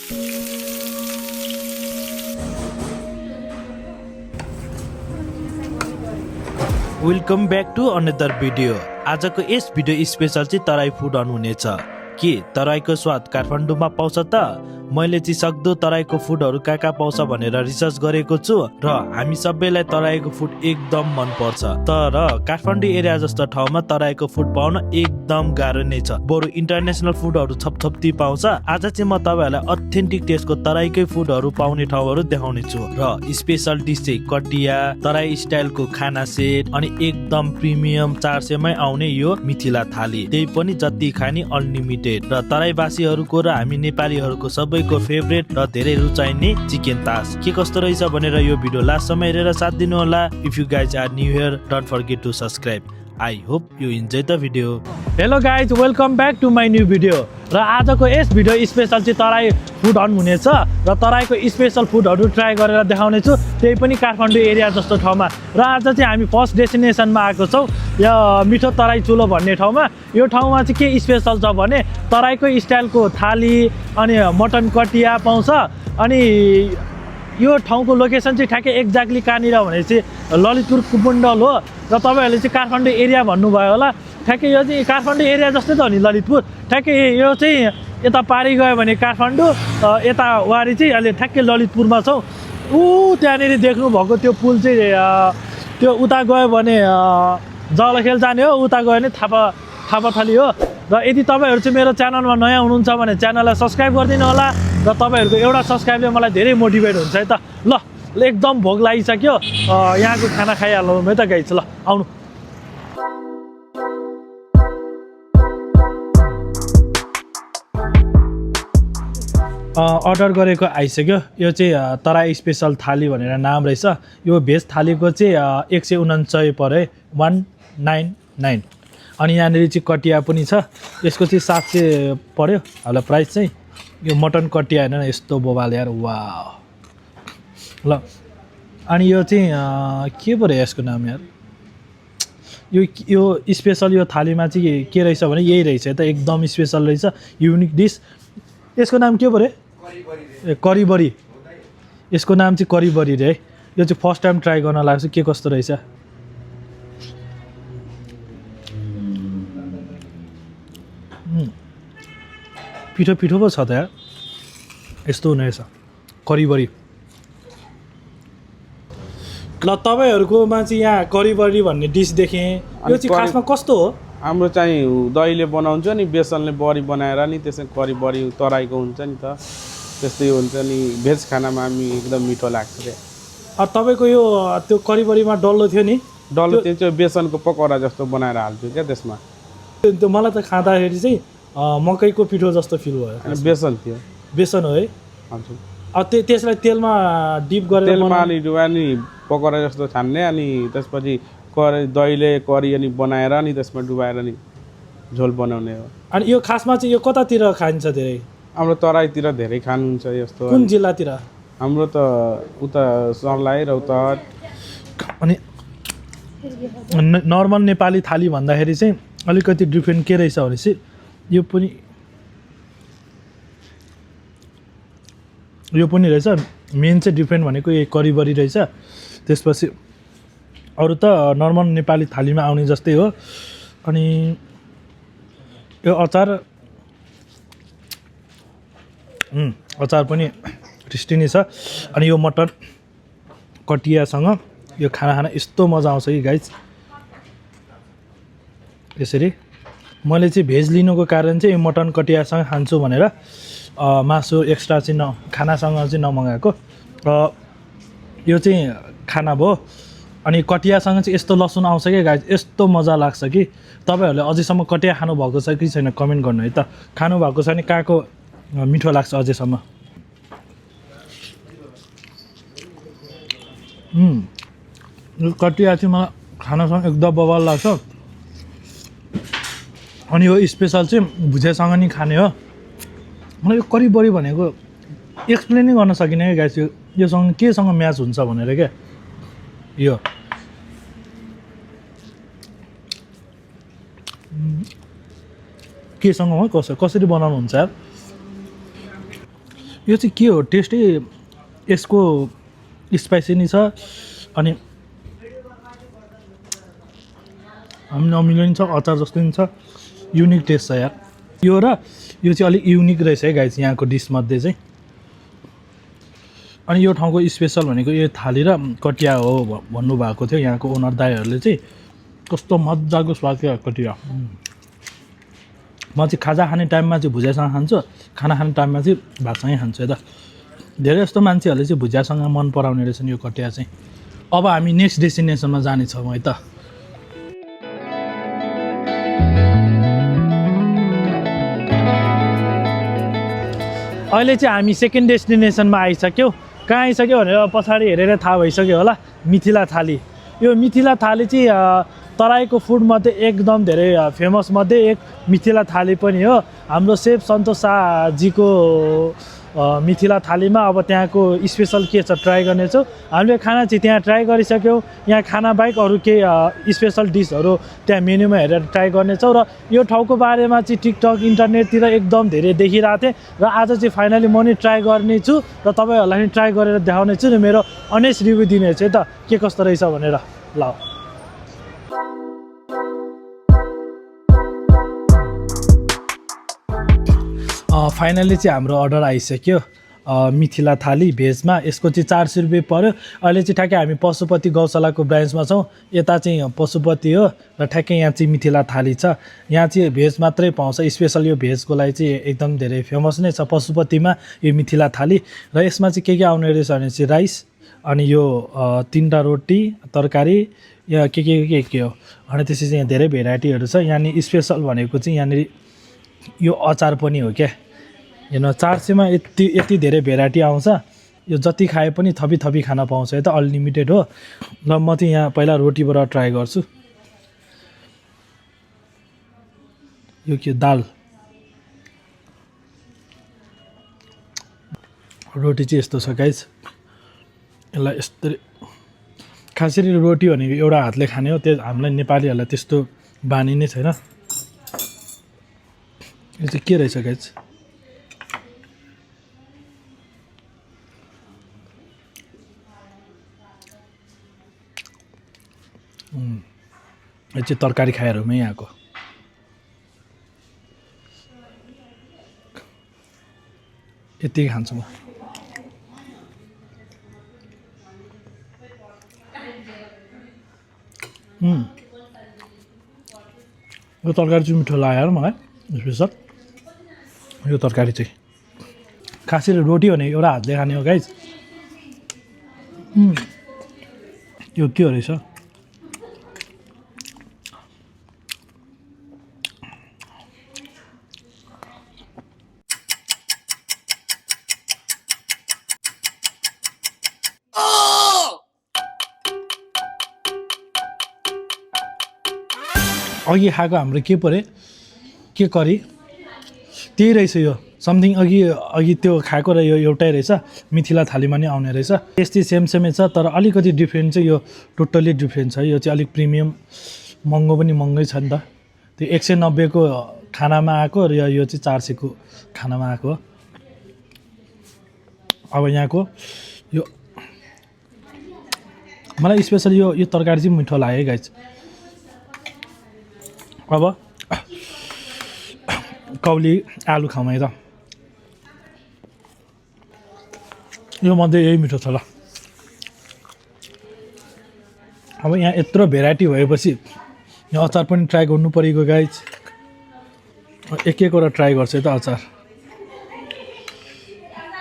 Welcome back to another video. आजको यस video special चाहिँ तराई फुड हुनेछ। के तराईको स्वाद काठमाडौँमा पाउँछ त? मैले चाहिँ सक्दो तराईको फुडहरू कहाँ पाउँछ भनेर रिसर्च गरेको छु र हामी सबैलाई तराईको फुड एकदम मन पर्छ। तर काठमाडौँ एरिया जस्तो ठाउँमा तराईको फुड पाउन एकदम गाह्रो नै छ। बरु इन्टरनेसनल फुडहरू छपछप्ती पाउँछ। आज चाहिँ म तपाईहरुलाई अथेन्टिक टेस्टको तराईकै फुडहरू पाउने ठाउँहरू देखाउने छु र स्पेशल डिस चाहिँ कटिया, तराई स्टाइलको खाना सेट अनि एकदम प्रिमियम 400 मै आउने यो मिथिला थाली, त्यही पनि जति खाने अनलिमिटेड र तराईवासीहरूको र हामी नेपालीहरूको सबैको फेभरेट र धेरै रुचाइने चिकन तास के कस्तो रहेछ भनेर यो भिडियो लास्टसम्म हेरेर साथ दिनु होला। If you guys are new here don't forget to subscribe. I hope you enjoy the video. Hello guys, welcome back to my new video. र आजको यस भिडियो स्पेशल चाहिँ तराई फुड हुनेछ र तराईको स्पेशल फुडहरू ट्राई गरेर देखाउने छु, त्यही पनि काठमाडौँ एरिया जस्तो ठाउँमा। र आज चाहिँ हामी फर्स्ट डेस्टिनेसनमा आएको छौँ, यो मिठो तराई चुलो भन्ने ठाउँमा। यो ठाउँमा चाहिँ के स्पेशल छ भने तराईको स्टाइलको थाली अनि मटन कटिया पाउँछ। अनि यो ठाउँको लोकेसन चाहिँ ठ्याक्कै एक्ज्याक्टली कहाँनिर भने चाहिँ ललितपुर कुपमण्डल हो। र तपाईँहरूले चाहिँ काठमाडौँ एरिया भन्नुभयो होला, ठ्याक्कै यो चाहिँ काठमाडौँ एरिया जस्तै त हो नि ललितपुर। ठ्याक्कै यो चाहिँ यता पारी गयो भने काठमाडौँ, यता वारी चाहिँ अहिले ठ्याक्कै ललितपुरमा छौँ। त्यहाँनिर देख्नुभएको त्यो पुल चाहिँ त्यो उता गयो भने जलखेल जाने हो, उता गयो भने थापाथली हो। र यदि तपाईँहरू चाहिँ मेरो च्यानलमा नयाँ हुनुहुन्छ भने च्यानललाई सब्सक्राइब गरिदिनु होला। र तपाईँहरूको एउटा सब्सक्राइबले मलाई धेरै मोटिभेट हुन्छ है त। ल एकदम भोक लागिसक्यो, यहाँको खाना खाइहालौँ है त गाइस। ल आउनु। अर्डर गरेको आइसक्यो। यो चाहिँ तराई स्पेसल थाली भनेर नाम रहेछ। यो भेज थालीको चाहिँ 149 पऱ्यो, 199। अनि यहाँनिर चाहिँ कटिया पनि छ, यसको चाहिँ 700 पऱ्यो होला प्राइस चाहिँ। यो मटन कटिया होइन यस्तो बोबाल यार, वाह। ल अनि यो चाहिँ के पो रह्यो यसको नाम यार, यो स्पेसल यो थालीमा चाहिँ के रहेछ भने यही रहेछ त, एकदम स्पेसल रहेछ, युनिक डिस। यसको नाम के पो रे? करिबरी। यसको नाम चाहिँ करिबरी रे है। यो चाहिँ फर्स्ट टाइम ट्राई गर्न लाग्छ, के कस्तो रहेछ। पिठो पिठो पो छ त यार, यस्तो हुने रहेछ करिबरी। ल तपाईँहरूकोमा चाहिँ यहाँ करिबरी भन्ने डिस देखेँ, यो चाहिँ खासमा कस्तो हो? हाम्रो चाहिँ दहीले बनाउँछ नि, बेसनले बडी बनाएर नि त्यसै करिबरी तराईको हुन्छ नि त, त्यस्तै हुन्छ नि। भेज खानामा हामी एकदम मिठो लाग्छ रे। तपाईँको यो त्यो करिबरीमा डल्लो थियो नि? डल्लो त्यो चाहिँ बेसनको पकौडा जस्तो बनाएर हाल्छु क्या त्यसमा। त्यो मलाई त खाँदाखेरि चाहिँ मकैको पिठो जस्तो फिल भयो। बेसन थियो। बेसन हो है? हजुर। त्यसलाई तेलमा डिप गरेर तेलमा अनि पकौडा जस्तो छान्ने, अनि त्यसपछि दहीले करी अनि बनाएर अनि त्यसमा डुबाएर नि झोल बनाउने हो। अनि यो खासमा चाहिँ यो कतातिर खाइन्छ धेरै? हाम्रो तराईतिर धेरै खानुहुन्छ यस्तो। कुन जिल्लातिर? हाम्रो त उता सर्लाही रौतहट। अनि नर्मल नेपाली थाली भन्दाखेरि चाहिँ अलिकति डिफ्रेन्ट के रहेछ भनेपछि यो पनि रहेछ। मेन चाहिँ डिफ्रेन्ट भनेको यो करिबरी रहेछ। त्यसपछि अरू त नर्मल नेपाली थालीमा आउने जस्तै हो। अनि यो अचार पनि टेस्टी नै छ। अनि यो मटन कटियासँग यो खाना यस्तो मजा आउँछ कि गाइज। यसरी मैले चाहिँ भेज लिनुको कारण चाहिँ यो मटन कटियासँग खान्छु भनेर मासु एक्स्ट्रा चाहिँ खानासँग चाहिँ नमगाएको। यो चाहिँ खाना भयो। अनि कटियासँग चाहिँ यस्तो लसुन आउँछ क्या गाइज, यस्तो मजा लाग्छ कि। तपाईँहरूले अझैसम्म कटिया खानुभएको छ कि छैन कमेन्ट गर्नु है त। खानुभएको छ भने कहाँको मिठो लाग्छ अझैसम्म। कटिया चाहिँ मलाई खानासँग एकदम बवाल लाग्छ। अनि यो स्पेसल चाहिँ भुजियासँग नि खाने हो। मलाई यो करिबरी भनेको एक्सप्लेनै गर्न सकिनँ क्या गाइस, योसँग केसँग म्याच हुन्छ भनेर क्या। यो केसँग हो, कसरी बनाउनुहुन्छ यार? यो चाहिँ के हो टेस्टै यसको स्पाइसी नि छ अनि अमिलो नि छ अचार जस्तो नि छ युनिक टेस्ट छ यार यो र यो चाहिँ अलिक युनिक रहेछ है गाइस यहाँको डिसमध्ये चाहिँ अनि यो ठाउँको स्पेसल भनेको यो थाली र कटिया हो भन्नुभएको थियो यहाँको ओनर दाइहरूले चाहिँ कस्तो मजाको स्वाद क्या कटिया म चाहिँ खाजा खाने टाइममा चाहिँ भुजियासँग खान्छु खाना खाने टाइममा चाहिँ भातसँगै खान्छु है त धेरै जस्तो मान्छेहरूले चाहिँ भुजियासँग मन पराउने रहेछन् यो कटिया चाहिँ अब हामी नेक्स्ट डेस्टिनेसनमा जानेछौँ है त अहिले चाहिँ हामी सेकेन्ड डेस्टिनेसनमा आइसक्यौँ कहाँ आइसक्यो भनेर पछाडि हेरेर थाहा भइसक्यो होला मिथिला थाली यो मिथिला थाली चाहिँ तराईको फुडमध्ये एकदम धेरै फेमस मध्ये एक मिथिला थाली पनि हो हाम्रो सेफ सन्तोष शाहजीको मिथिला थालीमा अब त्यहाँको स्पेसल के छ ट्राई गर्नेछौँ हामीले खाना चाहिँ त्यहाँ ट्राई गरिसक्यौँ यहाँ खाना बाहेक अरू केही स्पेसल डिसहरू त्यहाँ मेन्यूमा हेरेर ट्राई गर्नेछौँ र यो ठाउँको बारेमा चाहिँ टिकटक इन्टरनेटतिर एकदम धेरै देखिरहेको थिएँ र आज चाहिँ फाइनली म नि ट्राई गर्नेछु र तपाईँहरूलाई पनि ट्राई गरेर देखाउनेछु र मेरो अनेस्ट रिभ्यू दिनेछु है त के कस्तो रहेछ भनेर ल फाइनली चाहिँ हाम्रो अर्डर आइसक्यो मिथिला थाली भेजमा यसको चाहिँ 400 रुपियाँ पर्यो अहिले चाहिँ ठ्याक्कै हामी पशुपति गौशालाको ब्रान्चमा छौँ यता चाहिँ पशुपति हो र ठ्याक्कै यहाँ चाहिँ मिथिला थाली छ यहाँ चाहिँ भेज मात्रै पाउँछ स्पेसल यो भेजको लागि चाहिँ एकदम धेरै फेमस नै छ पशुपतिमा यो मिथिला थाली र यसमा चाहिँ के आउने रहेछ भने चाहिँ राइस अनि यो 3टा रोटी तरकारी या के हो अनि त्यसपछि यहाँ धेरै भेराइटीहरू छ यहाँनिर स्पेसल भनेको चाहिँ यहाँनिर यो अचार पनि हो क्या हेर्नु 400मा यति धेरै भेराइटी आउँछ यो जति खाए पनि थपी खान पाउँछ है त अनलिमिटेड हो र म चाहिँ यहाँ पहिला रोटीबाट ट्राई गर्छु यो के दाल रोटी चाहिँ यस्तो छ गाइस यसलाई यस्तरी खासरी रोटी भनेको एउटा हातले खाने हो त्यो हामीलाई नेपालीहरूलाई त्यस्तो बानी नै छैन यो चाहिँ के रहेछ गाइस यो चाहिँ तरकारी खाएरमै यहाँको यति खान्छु म यो तरकारी चाहिँ मिठो लाग्यो यार मलाई स्पेसल यो तरकारी चाहिँ खासै रोटी भने एउटा हातले खाने हो गाइस यो के हो रहेछ अघि खाएको हाम्रो के परे के करी त्यही रहेछ यो समथिङ अघि त्यो खाएको र यो एउटै रहेछ मिथिला थालीमा नै आउने रहेछ टेस्टी सेमै छ तर अलिकति डिफ्रेन्ट चाहिँ यो टोटल्ली डिफ्रेन्ट छ यो चाहिँ अलिक प्रिमियम महँगो पनि महँगै छ नि त त्यो 190 को खानामा आएको र यो चाहिँ 400 को खानामा आएको अब यहाँको यो मलाई स्पेसल यो तरकारी चाहिँ मिठो लाग्यो है गाइस अब कौली आलु खाउँ है त यो मध्ये यही मिठो छ ल अब यहाँ यत्रो भेराइटी भएपछि यो अचार पनि ट्राई गर्नु परेको गाइज एकवटा ट्राई गर्छ है त अचार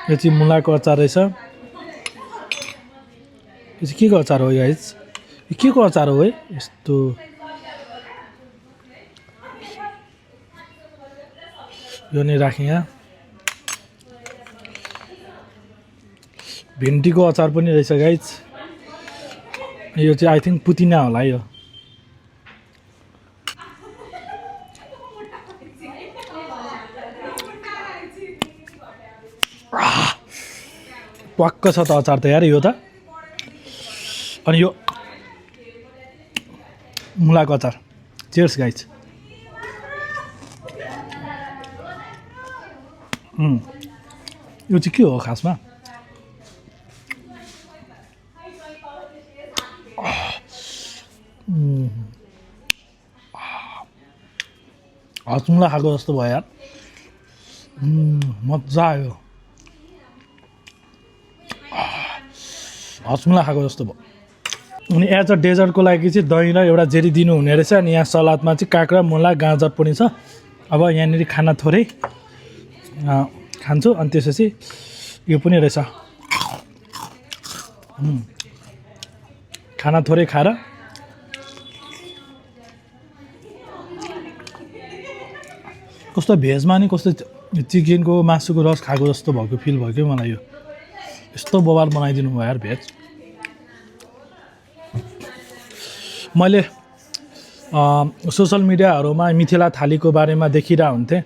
यो चाहिँ मुलाको अचार रहेछ यो चाहिँ के को अचार हो गाइज यो के को अचार हो है यस्तो यो नै राखेँ यहाँ भिन्डीको अचार पनि रहेछ गाइज यो चाहिँ आई थिङ्क पुदिना होला यो पक्क छ त अचार त यार यो त अनि यो मुलाको अचार चेयर्स गाइज यो चाहिँ के हो खासमा हचमुला खाएको जस्तो भयो यार मजा आयो हचमुला खाएको जस्तो भयो अनि एज अ डेजर्टको लागि चाहिँ दही र एउटा जेरी दिनुहुने रहेछ अनि यहाँ सलादमा चाहिँ काँक्रा मुला गाजर पनि छ अब यहाँनिर खाना थोरै खान्छु अनि त्यसपछि यो पनि रहेछ खाना थोरै खाएर कस्तो भेजमा नि कस्तो चिकनको मासुको रस खाएको जस्तो भएको फिल भयो क्या मलाई यो यस्तो बवाल बनाइदिनु भयो यार भेज मैले सोसल मिडियाहरूमा मिथिला थालीको बारेमा देखिरहेको हुन्थेँ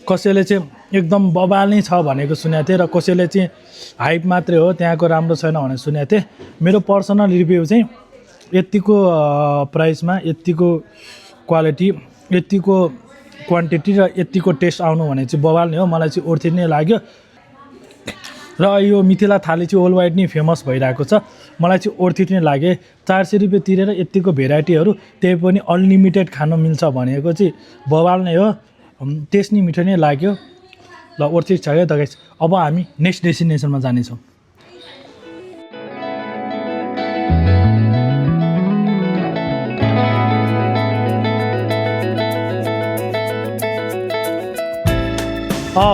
कसैले चाहिँ एकदम बवाल नै छ भनेको सुनेको थिएँ र कसैले चाहिँ हाइप मात्रै हो त्यहाँको राम्रो छैन भनेर सुनेको थिएँ मेरो पर्सनल रिभ्यू चाहिँ यतिको प्राइसमा यतिको क्वालिटी यतिको क्वान्टिटी र यतिको टेस्ट आउनु भने चाहिँ बवाल नै हो मलाई चाहिँ ओर्थित नै लाग्यो र यो मिथिला थाली चाहिँ वर्ल्ड वाइड नै फेमस भइरहेको छ मलाई चाहिँ ओर्थित नै लाग्यो 400 रुपियाँ तिरेर यतिको भेराइटीहरू त्यही पनि अनलिमिटेड खानु मिल्छ भनेको चाहिँ बवाल नै हो टेस्ट नै मिठो नै लाग्यो ल ओर्थित छ क्या त गाइस अब हामी नेक्स्ट डेस्टिनेसनमा जानेछौँ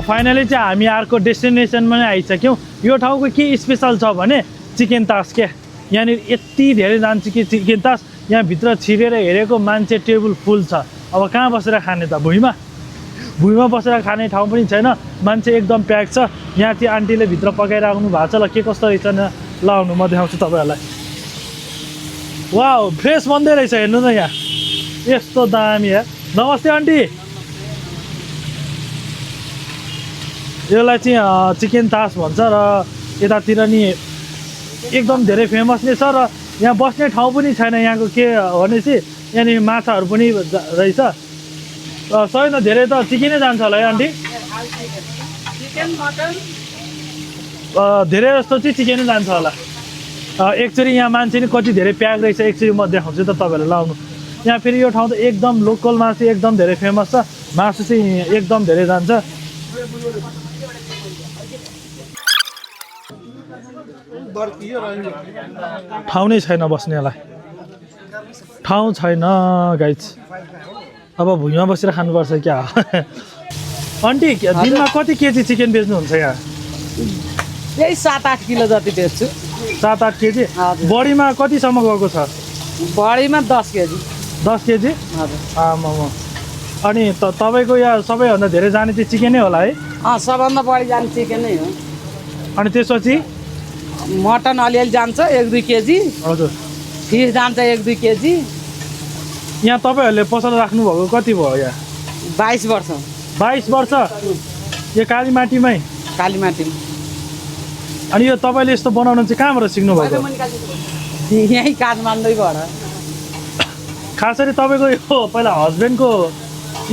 फाइनली चाहिँ हामी अर्को डेस्टिनेसनमा नै आइसक्यौँ यो ठाउँको के स्पेसल छ भने चिकन तास क्या यहाँनिर यति धेरै जान्छ कि चिकन तास यहाँभित्र छिरेर हेरेको मान्छे टेबल फुल छ अब कहाँ बसेर खाने त भुइँमा बसेर खाने ठाउँ पनि छैन मान्छे एकदम प्याक छ यहाँ चाहिँ आन्टीले भित्र पकाइराख्नु भएको छ ल के कस्तो रहेछ ल आउनु म देखाउँछु तपाईँहरूलाई वाउ फ्रेस बन्दै रहेछ हेर्नु न यहाँ यस्तो दामी यार नमस्ते आन्टी यसलाई चाहिँ चिकन तास भन्छ र यतातिर नि एकदम धेरै फेमस नै छ र यहाँ बस्ने ठाउँ पनि छैन यहाँको के भनेपछि यहाँनिर माछाहरू पनि रहेछ सबैभन्दा धेरै त चिकनै जान्छ होला है आन्टी धेरै जस्तो चाहिँ चिकनै जान्छ होला एकचोटि यहाँ मान्छे नि कति धेरै प्याक रहेछ एकचोटि म देखाउँछु त तपाईँहरूलाई लाउनु यहाँ फेरि यो ठाउँ त एकदम लोकल मासु एकदम धेरै फेमस छ मासु चाहिँ एकदम धेरै जान्छ ठाउँ नै छैन बस्नेलाई ठाउँ छैन गाइज अब भुइँमा बसेर खानुपर्छ क्या आन्टी दिनमा कति केजी चिकन बेच्नुहुन्छ यहाँ यही 7-8 किलो जति बेच्छु 7-8 केजी बढीमा कतिसम्म गएको छ बढीमा 10 केजी 10 केजी हजुर आमामा अनि तपाईँको यहाँ सबैभन्दा धेरै जाने चाहिँ चिकनै होला है सबभन्दा बढी जाने चिकन नै हो अनि त्यसपछि मटन अलिअलि जान्छ 1-2 केजी हजुर फिस जान्छ 1-2 केजी यहाँ तपाईँहरूले पसल राख्नुभएको कति भयो यहाँ 22 वर्ष 22 वर्ष यो कालीमाटीमै कालीमाटी अनि यो तपाईँले यस्तो बनाउनु चाहिँ कहाँबाट सिक्नुभएको यहीँ काठमाडौँबाट खासरी तपाईँको यो पहिला हस्बेन्डको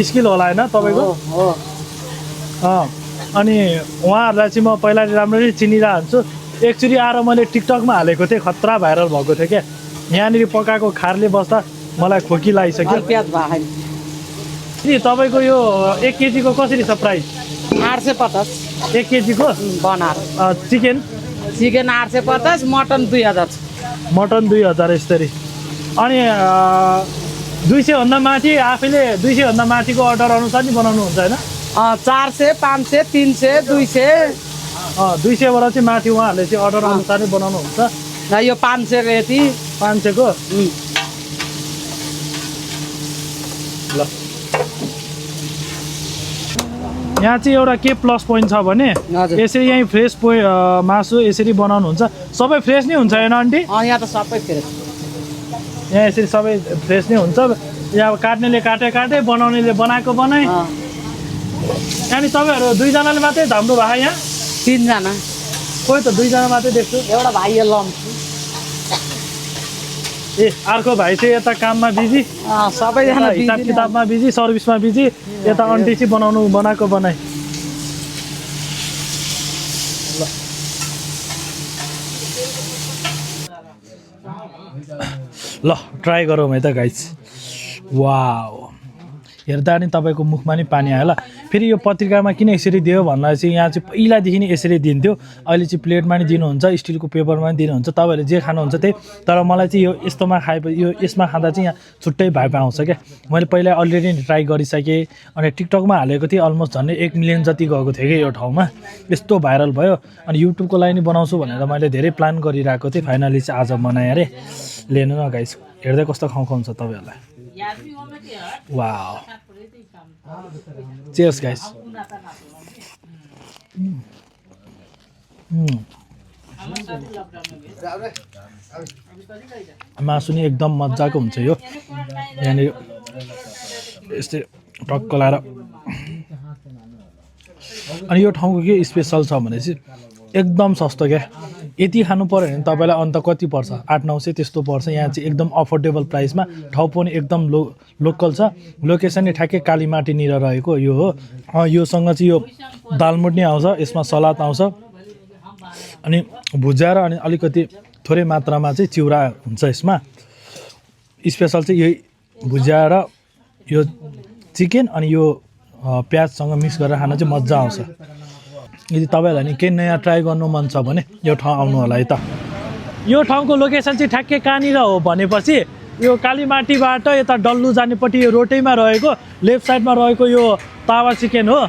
स्किल होला होइन तपाईँको हो अनि उहाँहरूलाई चाहिँ म पहिला राम्ररी चिनिरहेको हुन्छु एकचोटि आएर मैले टिकटकमा हालेको थिएँ खतरा भाइरल भएको थियो क्या यहाँनिर पकाएको खारले बस्दा मलाई खोकी लागिसक्यो तपाईँको यो 1 केजीको कसरी छ प्राइस 850 1 केजीको बनाएर चिकन 850 मटन 2000 मटन 2000 यसरी अनि 200 भन्दा माथि आफैले 200 भन्दा माथिको अर्डर अनुसार नि बनाउनुहुन्छ होइन 400 500 300 200 200 बाट चाहिँ माथि उहाँहरूले चाहिँ अर्डर अनुसार नै बनाउनुहुन्छ यो 500 यति 500 को ल यहाँ चाहिँ एउटा के प्लस पोइन्ट छ भने यसरी यहीँ फ्रेस मासु यसरी बनाउनुहुन्छ सबै फ्रेस नै हुन्छ होइन आन्टी यहाँ त सबै फ्रेस यहाँ यसरी सबै फ्रेस नै हुन्छ यहाँ काट्नेले काटे बनाउनेले बनाएको बनाए अनि तपाईँहरू 2 जनाले मात्रै धाम्रो भएको यहाँ 3 जना कोही त 2 जना मात्रै देख्छु एउटा भाइ लम्छु ए अर्को भाइ चाहिँ यता काममा बिजी सबैजना हिसाब किताबमा बिजी सर्भिसमा बिजी यता आन्टी चाहिँ बनाएको बनाए ल ट्राई गरौँ है त गाइस वाउ हेर्दा नि तपाईँको मुखमा नि पानी आयो ल फेरि यो पत्रिकामा किन यसरी दियो भन्दा चाहिँ यहाँ चाहिँ पहिलादेखि नै यसरी दिन्थ्यो अहिले चाहिँ प्लेटमा नि दिनुहुन्छ स्टिलको पेपरमा नि दिनुहुन्छ तपाईँहरूले जे खानुहुन्छ त्यही तर मलाई चाहिँ यो यस्तोमा खाएपछि यो यसमा खाँदा चाहिँ यहाँ छुट्टै भाइब आउँछ क्या मैले पहिला अलरेडी ट्राई गरिसकेँ अनि टिकटकमा हालेको थिएँ अलमोस्ट झन्डै 1 मिलियन जति गएको थियो कि यो ठाउँमा यस्तो भाइरल भयो अनि युट्युबको लागि नि बनाउँछु भनेर मैले धेरै प्लान गरिरहेको थिएँ फाइनली चाहिँ आज बनाएँ अरे लिनु न गाइस हेर्दै कस्तो खुवाउँछ तपाईँहरूलाई वाउ चेयर्स गाइस मासु नि एकदम मजाको हुन्छ यो यहाँनिर यस्तै टक्क लाएर अनि यो ठाउँको के स्पेसल छ भने चाहिँ एकदम सस्तो क्या यति खानु पऱ्यो भने तपाईँलाई अन्त कति पर्छ 800-900 त्यस्तो पर्छ यहाँ चाहिँ एकदम अफोर्डेबल प्राइसमा ठाउँ पनि एकदम लोकल छ लोकेसन नै ठ्याक्कै कालीमाटीनिर रहेको यो हो योसँग चाहिँ यो दालमुट नै आउँछ यसमा सलाद आउँछ अनि भुजाएर अनि अलिकति थोरै मात्रामा चाहिँ चिउरा हुन्छ यसमा स्पेसल चाहिँ यही भुजाएर यो चिकन अनि यो प्याजसँग मिक्स गरेर खान चाहिँ मजा आउँछ यदि तपाईँहरूलाई नि केही नयाँ ट्राई गर्नु मन छ भने यो ठाउँ आउनु होला है त यो ठाउँको लोकेसन चाहिँ ठ्याक्कै कहाँनिर हो भनेपछि यो कालीमाटीबाट यता डल्लु जानेपट्टि यो रोटैमा रहेको लेफ्ट साइडमा रहेको यो तावा चिकन हो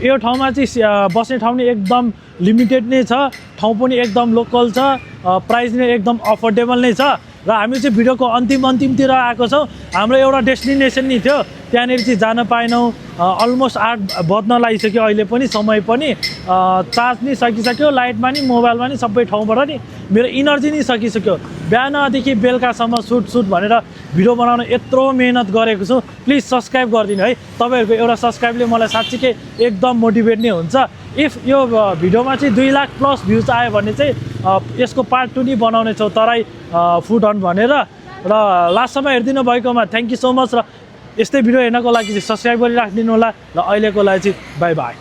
यो ठाउँमा चाहिँ बस्ने ठाउँ नि एकदम लिमिटेड नै छ ठाउँ पनि एकदम लोकल छ प्राइस नै एकदम अफोर्डेबल नै छ र हामी चाहिँ भिडियोको अन्तिमतिर आएको छौँ हाम्रो एउटा डेस्टिनेसन नि थियो त्यहाँनिर चाहिँ जान पाएनौँ अलमोस्ट 8 बज्न लागिसक्यो अहिले पनि समय पनि चार्ज नि सकिसक्यो लाइटमा नि मोबाइलमा नि सबै ठाउँबाट नि मेरो इनर्जी नि सकिसक्यो बिहानदेखि बेलुकासम्म सुट भनेर भिडियो बनाउन यत्रो मेहनत गरेको छु प्लिज सब्सक्राइब गरिदिनु है तपाईँहरूको एउटा सब्सक्राइबले मलाई साँच्चीकै एकदम मोटिभेट नै हुन्छ इफ यो भिडियोमा चाहिँ 2 लाख प्लस भ्युज आयो भने चाहिँ यसको पार्ट 2 नि बनाउने छौँ तराई फुड हन्ट भनेर र लास्टसम्म हेरिदिनु भएकोमा थ्याङ्क यू सो मच र यस्तै भिडियो हेर्नको लागि चाहिँ सब्सक्राइब गरिराखिदिनु होला र अहिलेको लागि चाहिँ बाई बाई